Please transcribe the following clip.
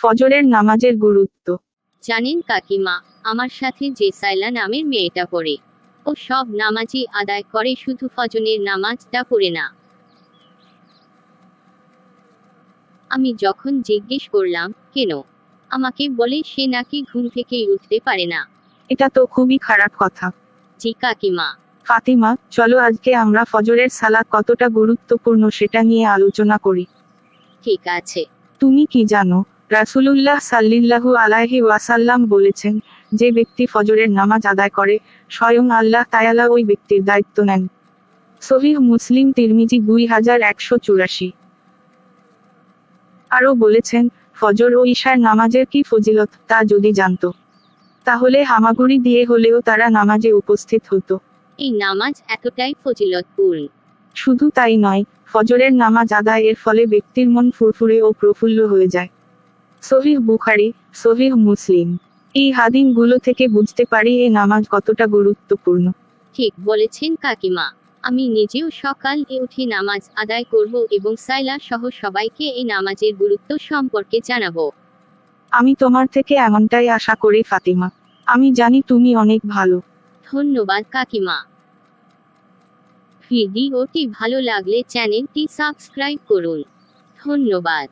ফজরের নামাজের গুরুত্ব। জানেন কাকিমা, আমার সাথে যে সাইলা নামের মেয়েটা পড়ে, ও সব নামাজই আদায় করে, শুধু ফজরের নামাজটা পড়ে না। আমি যখন জিজ্ঞেস করলাম কেন, আমাকে বলে সে নাকি ঘুম থেকেই উঠতে পারে না। এটা তো খুবই খারাপ কথা। জি কাকিমা। ফাতিমা, চলো আজকে আমরা ফজরের সালাত কতটা গুরুত্বপূর্ণ সেটা নিয়ে আলোচনা করি। ঠিক আছে। তুমি কি জানো, রাসূলুল্লাহ সাল্লিল্লাহু আলাইহি ওয়াসাল্লাম বলেছেন, যে ব্যক্তি ফজরের নামাজ আদায় করে, স্বয়ং আল্লাহ তাআলা ওই ব্যক্তির দায়িত্ব নেন। সহিহ মুসলিম তিরমিজি 2184। আরও বলেছেন, ফজর ও ঈশার নামাজের কি ফজিলত তা যদি জানতো, তাহলে হামাগুড়ি দিয়ে হলেও তারা নামাজে উপস্থিত হতো। এই নামাজ এতটাই ফজিলতপূর্ণ। শুধু তাই নয়, ফজরের নামাজ আদায়ের ফলে ব্যক্তির মন ফুরফুরে ও প্রফুল্ল হয়ে যায়। সহিহ বুখারী, সহিহ মুসলিম, এই হাদিসগুলো থেকে বুঝতে পারি এই নামাজ কতটা গুরুত্বপূর্ণ। ঠিক বলেছেন কাকিমা। আমি নিজেও সকালে উঠে নামাজ আদায় করব এবং সাইলা সহ সবাইকে এই নামাজের গুরুত্ব সম্পর্কে জানাবো। আমি তোমার থেকে এমনটাই আশা করি ফাতিমা। আমি জানি তুমি অনেক ভালো। ধন্যবাদ কাকিমা। ভিডিওটি ভালো লাগলে চ্যানেলটি সাবস্ক্রাইব করুন। ধন্যবাদ।